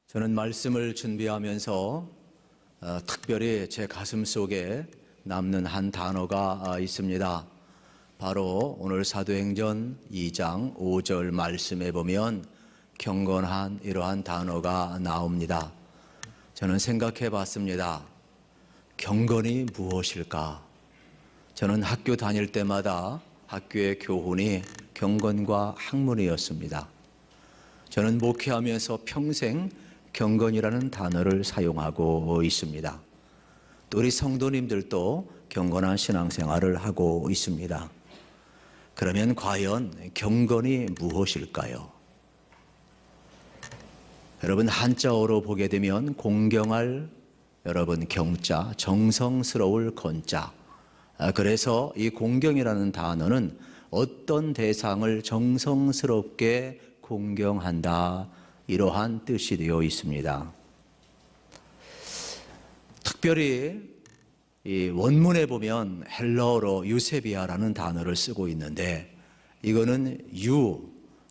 저는 말씀을 준비하면서 특별히 제 가슴 속에 남는 한 단어가 있습니다. 바로 오늘 사도행전 2장 5절 말씀에 보면 경건한 이러한 단어가 나옵니다. 저는 생각해 봤습니다. 경건이 무엇일까? 저는 학교 다닐 때마다 학교의 교훈이 경건과 학문이었습니다. 저는 목회하면서 평생 경건이라는 단어를 사용하고 있습니다. 또 우리 성도님들도 경건한 신앙생활을 하고 있습니다. 그러면 과연 경건이 무엇일까요? 여러분, 한자어로 보게 되면 공경할, 여러분 경자, 정성스러울 건자. 그래서 이 공경이라는 단어는 어떤 대상을 정성스럽게 공경한다, 이러한 뜻이 되어 있습니다. 특별히 이 원문에 보면 헬라어로 유세비아라는 단어를 쓰고 있는데, 이거는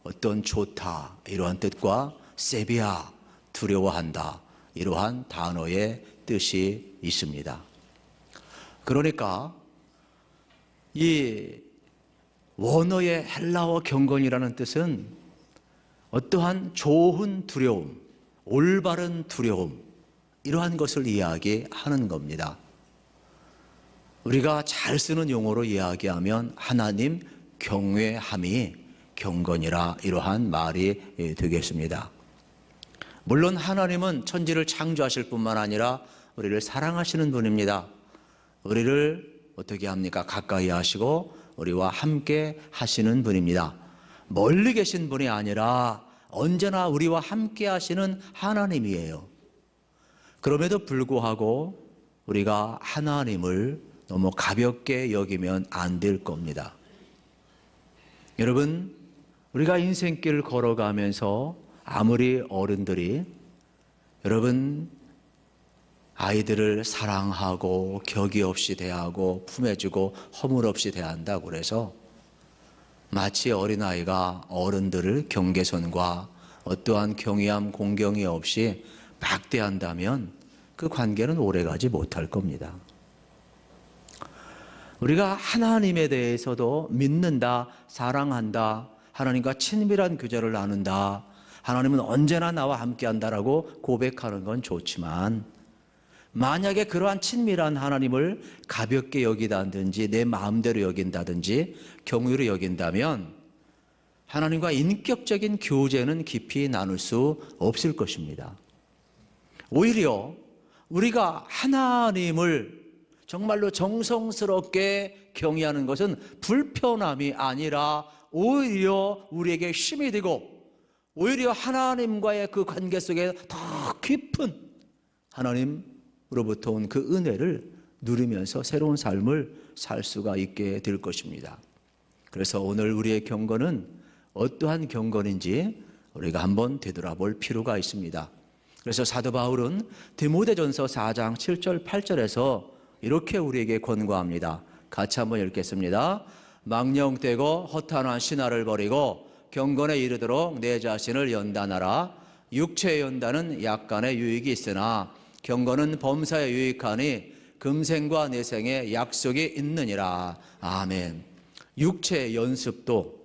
어떤 좋다, 이러한 뜻과 세비아, 두려워한다, 이러한 단어의 뜻이 있습니다. 그러니까 이 원어의 헬라어 경건이라는 뜻은 어떠한 좋은 두려움, 올바른 두려움, 이러한 것을 이야기하는 겁니다. 우리가 잘 쓰는 용어로 이야기하면 하나님 경외함이 경건이라, 이러한 말이 되겠습니다. 물론 하나님은 천지를 창조하실 뿐만 아니라 우리를 사랑하시는 분입니다. 우리를 어떻게 합니까? 가까이 하시고 우리와 함께 하시는 분입니다. 멀리 계신 분이 아니라 언제나 우리와 함께 하시는 하나님이에요. 그럼에도 불구하고 우리가 하나님을 너무 가볍게 여기면 안 될 겁니다. 여러분, 우리가 인생길을 걸어가면서 아무리 어른들이 여러분 아이들을 사랑하고 격의 없이 대하고 품어주고 허물 없이 대한다고 그래서 마치 어린아이가 어른들을 경계선과 어떠한 경외함, 공경이 없이 막대한다면 그 관계는 오래가지 못할 겁니다. 우리가 하나님에 대해서도 믿는다, 사랑한다, 하나님과 친밀한 교제를 나눈다, 하나님은 언제나 나와 함께한다라고 고백하는 건 좋지만, 만약에 그러한 친밀한 하나님을 가볍게 여기다든지 내 마음대로 여긴다든지 경외로 여긴다면 하나님과 인격적인 교제는 깊이 나눌 수 없을 것입니다. 오히려 우리가 하나님을 정말로 정성스럽게 경외하는 것은 불편함이 아니라 오히려 우리에게 힘이 되고, 오히려 하나님과의 그 관계 속에 더 깊은 하나님으로부터 온 그 은혜를 누리면서 새로운 삶을 살 수가 있게 될 것입니다. 그래서 오늘 우리의 경건은 어떠한 경건인지 우리가 한번 되돌아볼 필요가 있습니다. 그래서 사도 바울은 디모데전서 4장 7절 8절에서 이렇게 우리에게 권고합니다. 같이 한번 읽겠습니다. 망령되고 허탄한 신화를 버리고 경건에 이르도록 내 자신을 연단하라. 육체의 연단은 약간의 유익이 있으나 경건은 범사에 유익하니 금생과 내생에 약속이 있느니라. 아멘. 육체의 연습도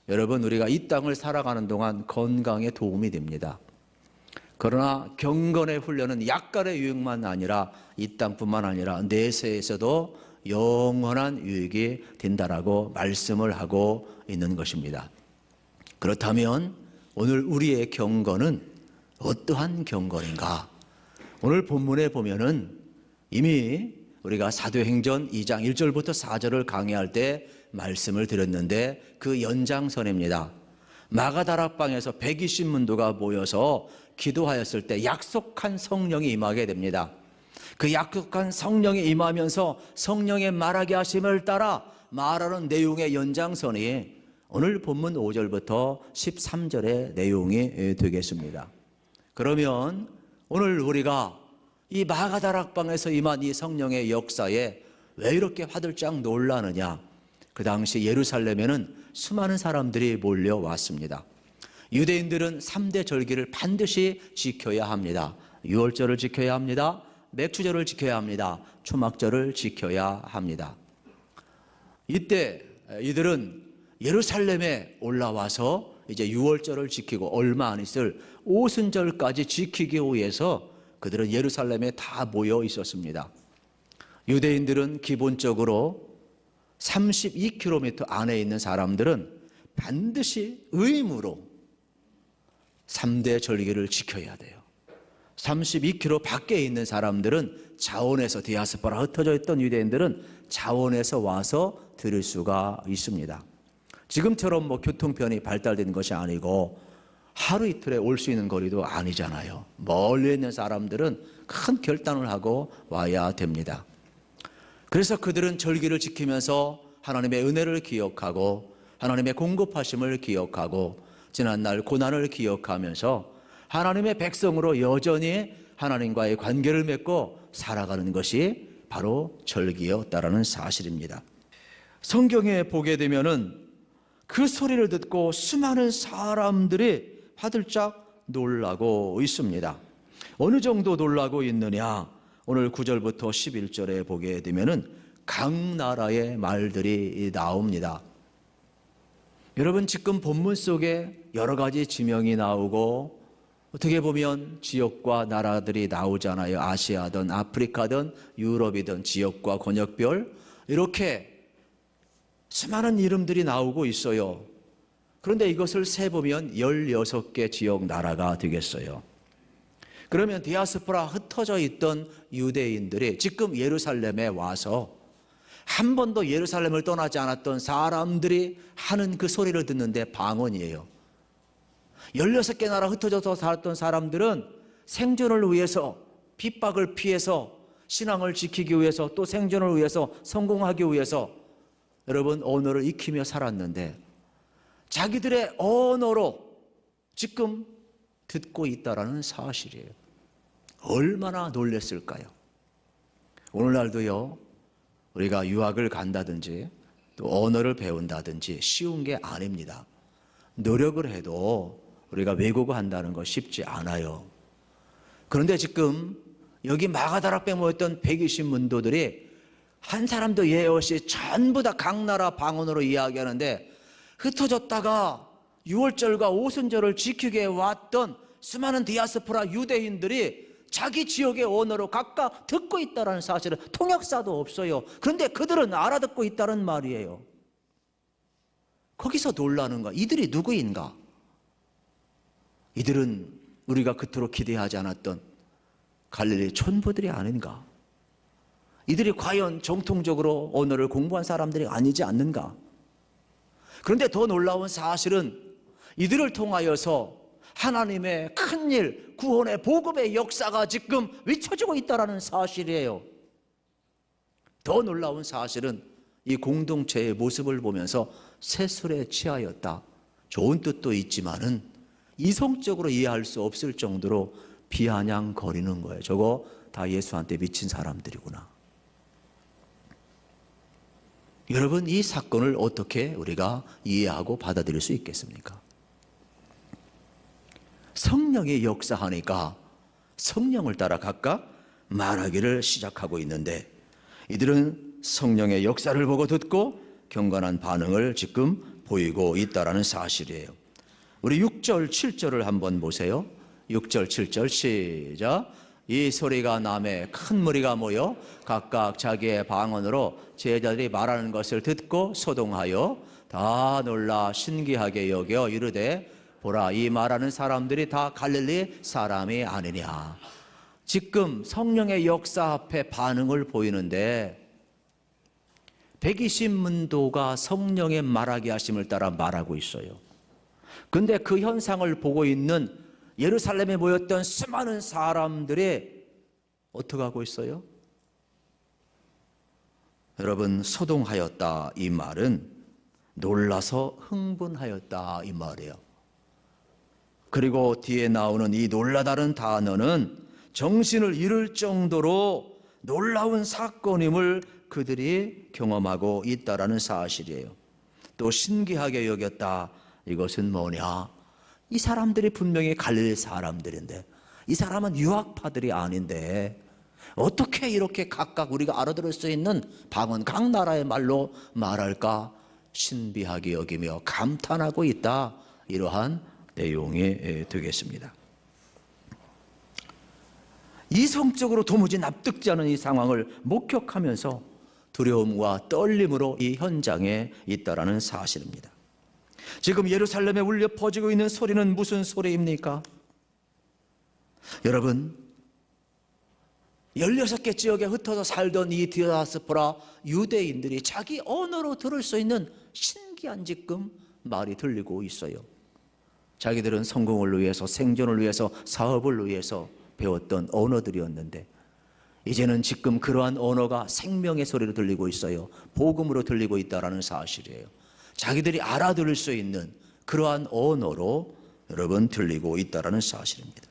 여러분 우리가 이 땅을 살아가는 동안 건강에 도움이 됩니다. 그러나 경건의 훈련은 약간의 유익만 아니라 이 땅뿐만 아니라 내세에서도 영원한 유익이 된다라고 말씀을 하고 있는 것입니다. 그렇다면 오늘 우리의 경건은 어떠한 경건인가? 오늘 본문에 보면은 이미 우리가 사도행전 2장 1절부터 4절을 강의할 때 말씀을 드렸는데 그 연장선입니다. 마가다락방에서 120문도가 모여서 기도하였을 때 약속한 성령이 임하게 됩니다. 그 약속한 성령이 임하면서 성령의 말하게 하심을 따라 말하는 내용의 연장선이 오늘 본문 5절부터 13절의 내용이 되겠습니다. 그러면 오늘 우리가 이 마가다락방에서 임한 이 성령의 역사에 왜 이렇게 화들짝 놀라느냐? 그 당시 예루살렘에는 수많은 사람들이 몰려왔습니다. 유대인들은 3대 절기를 반드시 지켜야 합니다. 유월절을 지켜야 합니다. 맥주절을 지켜야 합니다. 초막절을 지켜야 합니다. 이때 이들은 예루살렘에 올라와서 이제 유월절을 지키고 얼마 안 있을 오순절까지 지키기 위해서 그들은 예루살렘에 다 모여 있었습니다. 유대인들은 기본적으로 32km 안에 있는 사람들은 반드시 의무로 3대 절기를 지켜야 돼요. 32km 밖에 있는 사람들은 자원에서, 디아스포라 흩어져 있던 유대인들은 자원에서 와서 들을 수가 있습니다. 지금처럼 교통편이 발달된 것이 아니고 하루 이틀에 올 수 있는 거리도 아니잖아요. 멀리 있는 사람들은 큰 결단을 하고 와야 됩니다. 그래서 그들은 절기를 지키면서 하나님의 은혜를 기억하고 하나님의 공급하심을 기억하고 지난날 고난을 기억하면서 하나님의 백성으로 여전히 하나님과의 관계를 맺고 살아가는 것이 바로 절기였다라는 사실입니다. 성경에 보게 되면은 그 소리를 듣고 수많은 사람들이 화들짝 놀라고 있습니다. 어느 정도 놀라고 있느냐? 오늘 9절부터 11절에 보게 되면은 각 나라의 말들이 나옵니다. 여러분, 지금 본문 속에 여러 가지 지명이 나오고 어떻게 보면 지역과 나라들이 나오잖아요. 아시아든 아프리카든 유럽이든 지역과 권역별 이렇게 수많은 이름들이 나오고 있어요. 그런데 이것을 세보면 16개 지역 나라가 되겠어요. 그러면 디아스포라 흩어져 있던 유대인들이 지금 예루살렘에 와서 한 번도 예루살렘을 떠나지 않았던 사람들이 하는 그 소리를 듣는데 방언이에요. 16개 나라 흩어져서 살았던 사람들은 생존을 위해서, 핍박을 피해서, 신앙을 지키기 위해서, 또 생존을 위해서, 성공하기 위해서 여러분 언어를 익히며 살았는데 자기들의 언어로 지금 듣고 있다라는 사실이에요. 얼마나 놀랐을까요? 오늘날도요, 우리가 유학을 간다든지 또 언어를 배운다든지 쉬운 게 아닙니다. 노력을 해도 우리가 외국어 한다는 거 쉽지 않아요. 그런데 지금 여기 마가다락방에 모였던 120문도들이 한 사람도 예외 없이 전부 다 각 나라 방언으로 이야기하는데 흩어졌다가 6월절과 오순절을 지키게 왔던 수많은 디아스포라 유대인들이 자기 지역의 언어로 각각 듣고 있다는 사실은 통역사도 없어요. 그런데 그들은 알아듣고 있다는 말이에요. 거기서 놀라는 거야. 이들이 누구인가? 이들은 우리가 그토록 기대하지 않았던 갈릴리 촌부들이 아닌가? 이들이 과연 정통적으로 언어를 공부한 사람들이 아니지 않는가? 그런데 더 놀라운 사실은 이들을 통하여서 하나님의 큰일, 구원의 복음의 역사가 지금 외쳐지고 있다는 사실이에요. 더 놀라운 사실은 이 공동체의 모습을 보면서 세술에 취하였다. 좋은 뜻도 있지만은 이성적으로 이해할 수 없을 정도로 비아냥거리는 거예요. 저거 다 예수한테 미친 사람들이구나. 여러분, 이 사건을 어떻게 우리가 이해하고 받아들일 수 있겠습니까? 성령이 역사하니까 성령을 따라 각각 말하기를 시작하고 있는데 이들은 성령의 역사를 보고 듣고 경건한 반응을 지금 보이고 있다는 사실이에요. 우리 6절, 7절을 한번 보세요. 6절, 7절 시작. 이 소리가 나매 큰 무리가 모여 각각 자기의 방언으로 제자들이 말하는 것을 듣고 소동하여 다 놀라 신기하게 여겨 이르되 보라, 이 말하는 사람들이 다 갈릴리 사람이 아니냐. 지금 성령의 역사 앞에 반응을 보이는데 120문도가 성령의 말하게 하심을 따라 말하고 있어요. 근데 그 현상을 보고 있는 예루살렘에 모였던 수많은 사람들이 어떻게 하고 있어요? 여러분, 소동하였다 이 말은 놀라서 흥분하였다 이 말이에요. 그리고 뒤에 나오는 이 놀라다는 단어는 정신을 잃을 정도로 놀라운 사건임을 그들이 경험하고 있다라는 사실이에요. 또 신기하게 여겼다. 이것은 뭐냐? 이 사람들이 분명히 갈릴리 사람들인데, 이 사람은 유학파들이 아닌데 어떻게 이렇게 각각 우리가 알아들을 수 있는 방언 각 나라의 말로 말할까 신비하게 여기며 감탄하고 있다. 이러한 내용이 되겠습니다. 이성적으로 도무지 납득지 않은 이 상황을 목격하면서 두려움과 떨림으로 이 현장에 있다라는 사실입니다. 지금 예루살렘에 울려 퍼지고 있는 소리는 무슨 소리입니까? 여러분, 16개 지역에 흩어져 살던 이 디아스포라 유대인들이 자기 언어로 들을 수 있는 신기한 지금 말이 들리고 있어요. 자기들은 성공을 위해서, 생존을 위해서, 사업을 위해서 배웠던 언어들이었는데 이제는 지금 그러한 언어가 생명의 소리로 들리고 있어요. 복음으로 들리고 있다는 사실이에요. 자기들이 알아들을 수 있는 그러한 언어로 여러분 들리고 있다는 사실입니다.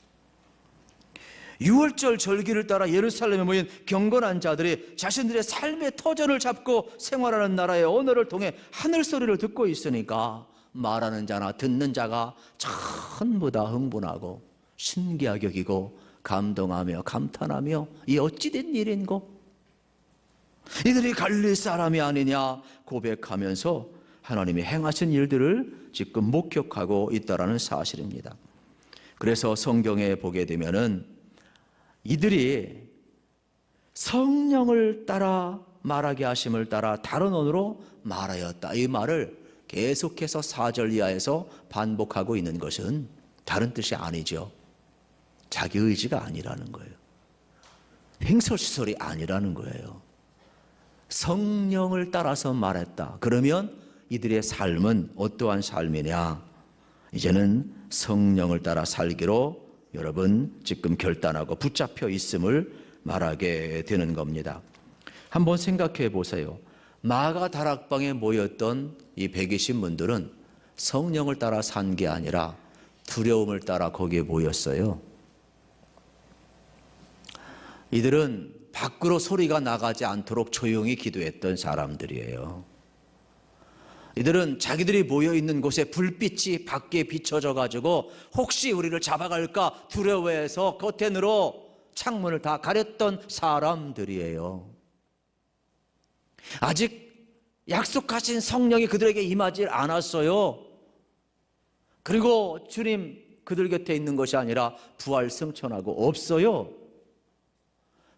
6월절 절기를 따라 예루살렘에 모인 경건한 자들이 자신들의 삶의 터전을 잡고 생활하는 나라의 언어를 통해 하늘 소리를 듣고 있으니까 말하는 자나 듣는 자가 전부 다 흥분하고 신기하게 여기고 감동하며 감탄하며 이 어찌된 일인고? 이들이 갈릴리 사람이 아니냐 고백하면서 하나님이 행하신 일들을 지금 목격하고 있다는 사실입니다. 그래서 성경에 보게 되면은 이들이 성령을 따라 말하게 하심을 따라 다른 언어로 말하였다. 이 말을 계속해서 4절 이하에서 반복하고 있는 것은 다른 뜻이 아니죠. 자기 의지가 아니라는 거예요. 횡설수설이 아니라는 거예요. 성령을 따라서 말했다. 그러면 이들의 삶은 어떠한 삶이냐? 이제는 성령을 따라 살기로 여러분 지금 결단하고 붙잡혀 있음을 말하게 되는 겁니다. 한번 생각해 보세요. 마가 다락방에 모였던 이 120분들은 성령을 따라 산 게 아니라 두려움을 따라 거기에 모였어요. 이들은 밖으로 소리가 나가지 않도록 조용히 기도했던 사람들이에요. 이들은 자기들이 모여있는 곳에 불빛이 밖에 비춰져 가지고 혹시 우리를 잡아갈까 두려워해서 커튼으로 창문을 다 가렸던 사람들이에요. 아직 약속하신 성령이 그들에게 임하지 않았어요. 그리고 주님 그들 곁에 있는 것이 아니라 부활 승천하고 없어요.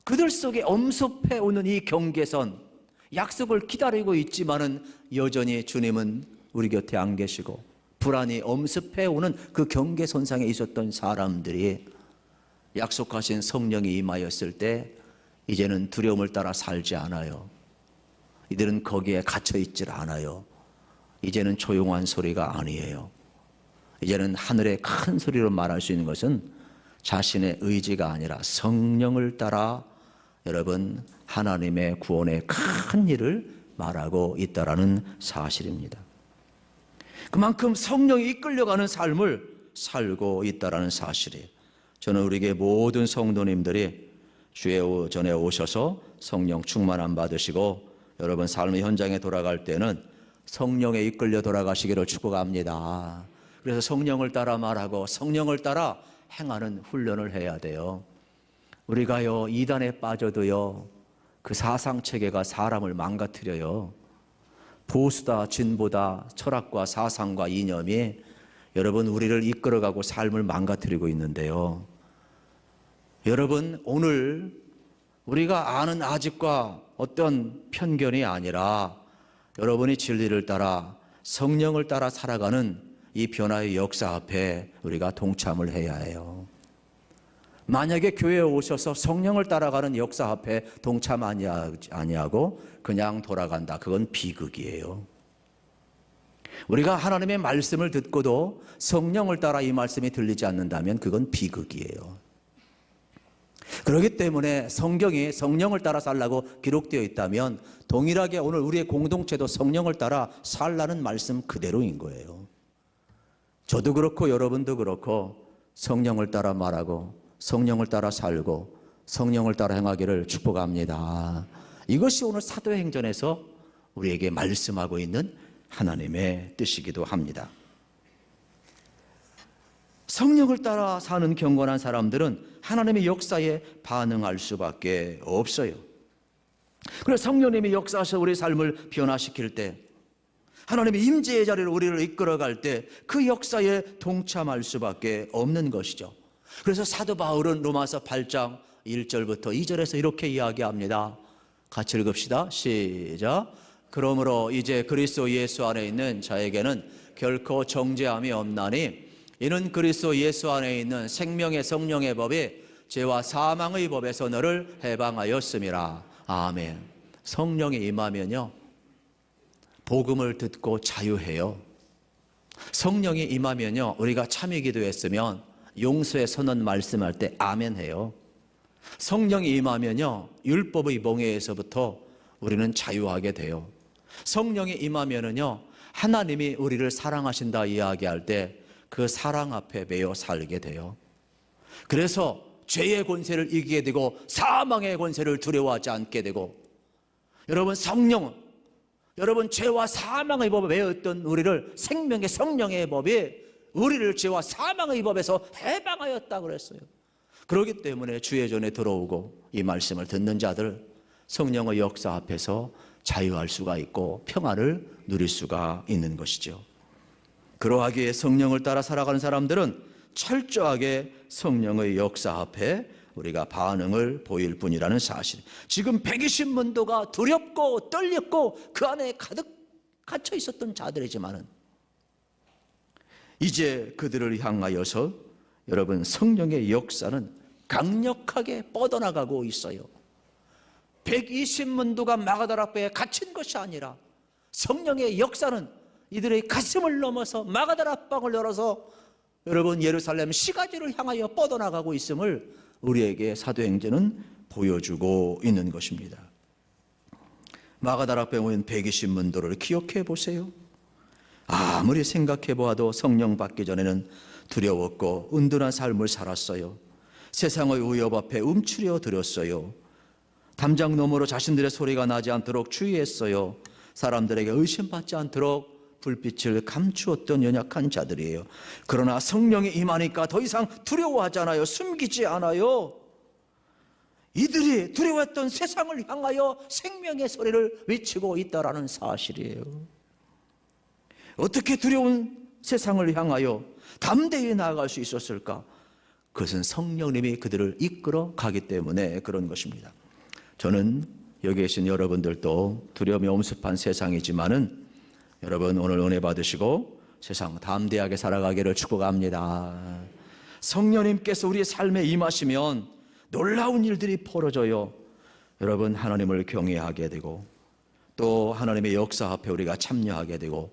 그들 속에 엄습해 오는 이 경계선, 약속을 기다리고 있지만은 여전히 주님은 우리 곁에 안 계시고 불안이 엄습해 오는 그 경계선상에 있었던 사람들이 약속하신 성령이 임하였을 때 이제는 두려움을 따라 살지 않아요. 이들은 거기에 갇혀 있질 않아요. 이제는 조용한 소리가 아니에요. 이제는 하늘의 큰 소리로 말할 수 있는 것은 자신의 의지가 아니라 성령을 따라 여러분 하나님의 구원의 큰 일을 말하고 있다라는 사실입니다. 그만큼 성령이 이끌려가는 삶을 살고 있다라는 사실이에요. 저는 우리에게 모든 성도님들이 주의 전에 오셔서 성령 충만함 받으시고 여러분 삶의 현장에 돌아갈 때는 성령에 이끌려 돌아가시기를 축복합니다. 그래서 성령을 따라 말하고 성령을 따라 행하는 훈련을 해야 돼요. 우리가요 이단에 빠져도요 그 사상체계가 사람을 망가뜨려요. 보수다 진보다 철학과 사상과 이념이 여러분 우리를 이끌어가고 삶을 망가뜨리고 있는데요. 여러분 오늘 우리가 아는 아집과 어떤 편견이 아니라 여러분이 진리를 따라 성령을 따라 살아가는 이 변화의 역사 앞에 우리가 동참을 해야 해요. 만약에 교회에 오셔서 성령을 따라가는 역사 앞에 동참 아니하고 그냥 돌아간다. 그건 비극이에요. 우리가 하나님의 말씀을 듣고도 성령을 따라 이 말씀이 들리지 않는다면 그건 비극이에요. 그렇기 때문에 성경이 성령을 따라 살라고 기록되어 있다면 동일하게 오늘 우리의 공동체도 성령을 따라 살라는 말씀 그대로인 거예요. 저도 그렇고 여러분도 그렇고 성령을 따라 말하고 성령을 따라 살고 성령을 따라 행하기를 축복합니다. 이것이 오늘 사도행전에서 우리에게 말씀하고 있는 하나님의 뜻이기도 합니다. 성령을 따라 사는 경건한 사람들은 하나님의 역사에 반응할 수밖에 없어요. 그래서 성령님이 역사하셔서 우리 삶을 변화시킬 때, 하나님의 임재의 자리로 우리를 이끌어갈 때 그 역사에 동참할 수밖에 없는 것이죠. 그래서 사도 바울은 로마서 8장 1절부터 2절에서 이렇게 이야기합니다. 같이 읽읍시다. 시작. 그러므로 이제 그리스도 예수 안에 있는 자에게는 결코 정죄함이 없나니 이는 그리스도 예수 안에 있는 생명의 성령의 법이 죄와 사망의 법에서 너를 해방하였음이라. 아멘. 성령이 임하면요, 복음을 듣고 자유해요. 성령이 임하면요, 우리가 참여 기도했으면 용서의 선언 말씀할 때 아멘 해요. 성령이 임하면요, 율법의 멍에에서부터 우리는 자유하게 돼요. 성령이 임하면은요, 하나님이 우리를 사랑하신다 이야기할 때 그 사랑 앞에 매여 살게 돼요. 그래서 죄의 권세를 이기게 되고 사망의 권세를 두려워하지 않게 되고, 여러분 성령은 여러분 죄와 사망의 법에 매였던 우리를 생명의 성령의 법이 우리를 죄와 사망의 법에서 해방하였다 그랬어요. 그렇기 때문에 주의 전에 들어오고 이 말씀을 듣는 자들 성령의 역사 앞에서 자유할 수가 있고 평안을 누릴 수가 있는 것이죠. 그러하기에 성령을 따라 살아가는 사람들은 철저하게 성령의 역사 앞에 우리가 반응을 보일 뿐이라는 사실. 지금 120문도가 두렵고 떨렸고 그 안에 가득 갇혀 있었던 자들이지만은 이제 그들을 향하여서 여러분 성령의 역사는 강력하게 뻗어나가고 있어요. 120문도가 마가다락 앞에 갇힌 것이 아니라 성령의 역사는 이들의 가슴을 넘어서 마가다락 방을 열어서 여러분 예루살렘 시가지를 향하여 뻗어나가고 있음을 우리에게 사도행전은 보여주고 있는 것입니다. 마가다락 병에 있는 120문도를 기억해 보세요. 아무리 생각해 보아도 성령 받기 전에는 두려웠고 은둔한 삶을 살았어요. 세상의 위협 앞에 움츠려 들었어요. 담장 너머로 자신들의 소리가 나지 않도록 주의했어요. 사람들에게 의심받지 않도록 불빛을 감추었던 연약한 자들이에요. 그러나 성령이 임하니까 더 이상 두려워하지 않아요. 숨기지 않아요. 이들이 두려워했던 세상을 향하여 생명의 소리를 외치고 있다라는 사실이에요. 어떻게 두려운 세상을 향하여 담대히 나아갈 수 있었을까? 그것은 성령님이 그들을 이끌어 가기 때문에 그런 것입니다. 저는 여기 계신 여러분들도 두려움이 엄습한 세상이지만은 여러분 오늘 은혜 받으시고 세상 담대하게 살아가기를 축복합니다. 성령님께서 우리의 삶에 임하시면 놀라운 일들이 벌어져요. 여러분 하나님을 경외하게 되고 또 하나님의 역사 앞에 우리가 참여하게 되고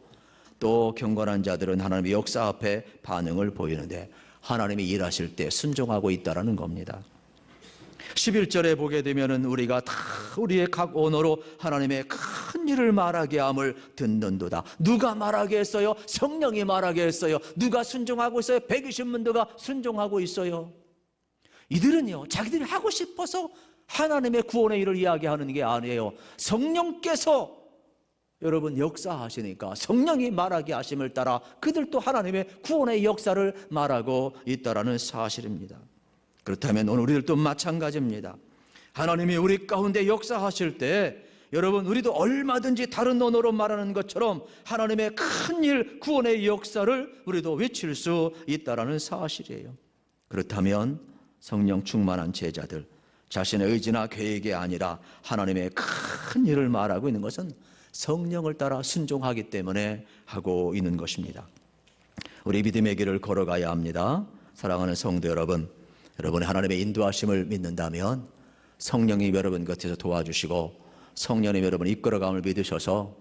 또 경건한 자들은 하나님의 역사 앞에 반응을 보이는데 하나님이 일하실 때 순종하고 있다는 겁니다. 11절에 보게 되면은 우리가 다 우리의 각 언어로 하나님의 큰 일을 말하게 함을 듣는도다. 누가 말하게 했어요? 성령이 말하게 했어요. 누가 순종하고 있어요? 120문도가 순종하고 있어요. 이들은요, 자기들이 하고 싶어서 하나님의 구원의 일을 이야기하는 게 아니에요. 성령께서 여러분 역사하시니까 성령이 말하게 하심을 따라 그들도 하나님의 구원의 역사를 말하고 있다라는 사실입니다. 그렇다면 오늘 우리들도 마찬가지입니다. 하나님이 우리 가운데 역사하실 때 여러분 우리도 얼마든지 다른 언어로 말하는 것처럼 하나님의 큰 일, 구원의 역사를 우리도 외칠 수 있다라는 사실이에요. 그렇다면 성령 충만한 제자들, 자신의 의지나 계획이 아니라 하나님의 큰 일을 말하고 있는 것은 성령을 따라 순종하기 때문에 하고 있는 것입니다. 우리 믿음의 길을 걸어가야 합니다. 사랑하는 성도 여러분, 여러분이 하나님의 인도하심을 믿는다면 성령님 여러분 곁에서 도와주시고 성령님 여러분 이끌어감을 믿으셔서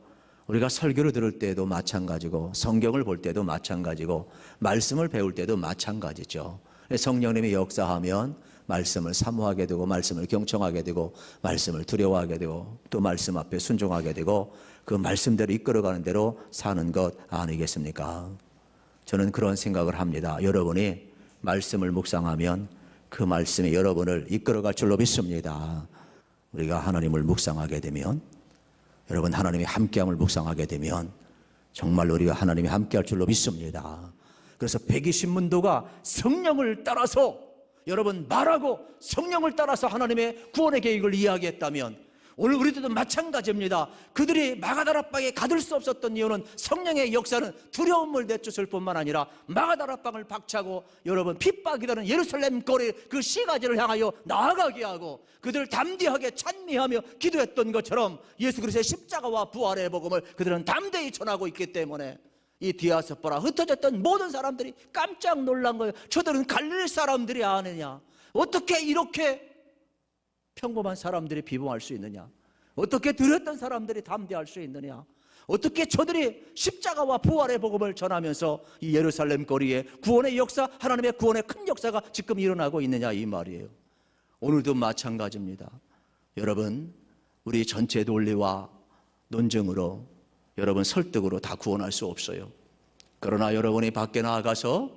우리가 설교를 들을 때도 마찬가지고 성경을 볼 때도 마찬가지고 말씀을 배울 때도 마찬가지죠. 성령님이 역사하면 말씀을 사모하게 되고 말씀을 경청하게 되고 말씀을 두려워하게 되고 또 말씀 앞에 순종하게 되고 그 말씀대로 이끌어가는 대로 사는 것 아니겠습니까? 저는 그런 생각을 합니다. 여러분이 말씀을 묵상하면 그 말씀이 여러분을 이끌어갈 줄로 믿습니다. 우리가 하나님을 묵상하게 되면 여러분 하나님이 함께함을 묵상하게 되면 정말 우리가 하나님이 함께할 줄로 믿습니다. 그래서 120문도가 성령을 따라서 여러분 말하고 성령을 따라서 하나님의 구원의 계획을 이야기했다면 오늘 우리들도 마찬가지입니다. 그들이 마가다락방에 가둘 수 없었던 이유는 성령의 역사는 두려움을 내쫓을 뿐만 아니라 마가다락방을 박차고 여러분 핍박이라는 예루살렘 거리 그 시가지를 향하여 나아가게 하고 그들 담대하게 찬미하며 기도했던 것처럼 예수 그리스도의 십자가와 부활의 복음을 그들은 담대히 전하고 있기 때문에 이 디아스포라 흩어졌던 모든 사람들이 깜짝 놀란 거예요. 저들은 갈릴리 사람들이 아니냐, 어떻게 이렇게 평범한 사람들이 비범할 수 있느냐, 어떻게 두렸던 사람들이 담대할 수 있느냐, 어떻게 저들이 십자가와 부활의 복음을 전하면서 이 예루살렘 거리에 구원의 역사, 하나님의 구원의 큰 역사가 지금 일어나고 있느냐, 이 말이에요. 오늘도 마찬가지입니다. 여러분, 우리 전체 논리와 논증으로 여러분 설득으로 다 구원할 수 없어요. 그러나 여러분이 밖에 나아가서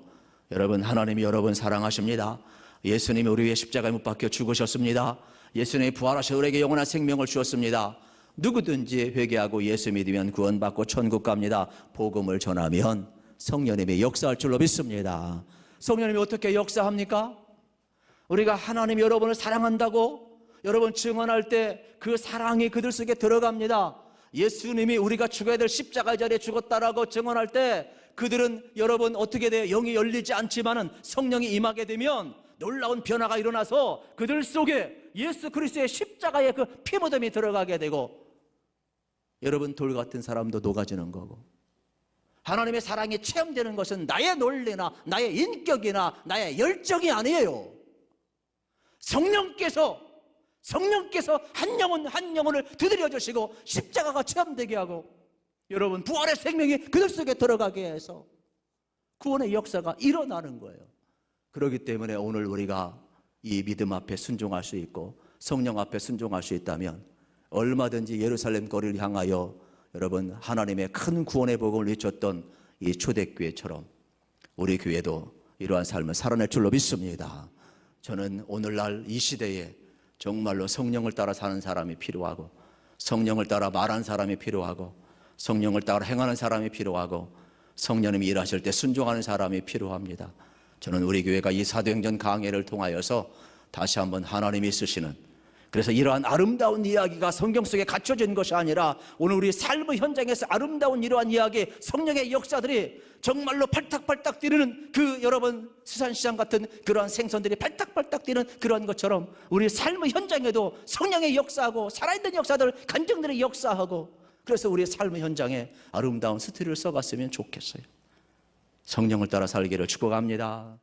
여러분, 하나님이 여러분 사랑하십니다. 예수님이 우리 위해 십자가에 못 박혀 죽으셨습니다. 예수님이 부활하셔 우리에게 영원한 생명을 주었습니다. 누구든지 회개하고 예수 믿으면 구원받고 천국 갑니다. 복음을 전하면 성령님이 역사할 줄로 믿습니다. 성령님이 어떻게 역사합니까? 우리가 하나님 여러분을 사랑한다고 여러분 증언할 때 그 사랑이 그들 속에 들어갑니다. 예수님이 우리가 죽어야 될 십자가 자리에 죽었다라고 증언할 때 그들은 여러분 어떻게 돼요? 영이 열리지 않지만은 성령이 임하게 되면 놀라운 변화가 일어나서 그들 속에 예수 그리스도의 십자가의 그 피무덤이 들어가게 되고 여러분 돌 같은 사람도 녹아지는 거고, 하나님의 사랑이 체험되는 것은 나의 논리나 나의 인격이나 나의 열정이 아니에요. 성령께서 한 영혼 한 영혼을 두드려 주시고 십자가가 체험되게 하고 여러분 부활의 생명이 그들 속에 들어가게 해서 구원의 역사가 일어나는 거예요. 그렇기 때문에 오늘 우리가 이 믿음 앞에 순종할 수 있고 성령 앞에 순종할 수 있다면 얼마든지 예루살렘 거리를 향하여 여러분 하나님의 큰 구원의 복음을 외쳤던 이 초대교회처럼 우리 교회도 이러한 삶을 살아낼 줄로 믿습니다. 저는 오늘날 이 시대에 정말로 성령을 따라 사는 사람이 필요하고 성령을 따라 말하는 사람이 필요하고 성령을 따라 행하는 사람이 필요하고 성령님이 일하실 때 순종하는 사람이 필요합니다. 저는 우리 교회가 이 사도행전 강해를 통하여서 다시 한번 하나님이 쓰시는, 그래서 이러한 아름다운 이야기가 성경 속에 갖춰진 것이 아니라 오늘 우리 삶의 현장에서 아름다운 이러한 이야기, 성령의 역사들이 정말로 팔딱팔딱 뛰는 그 여러분 수산시장 같은 그러한 생선들이 팔딱팔딱 뛰는 그런 것처럼 우리 삶의 현장에도 성령의 역사하고 살아있는 역사들, 간증들이 역사하고, 그래서 우리 삶의 현장에 아름다운 스토리를 써갔으면 좋겠어요. 성령을 따라 살기를 축복합니다.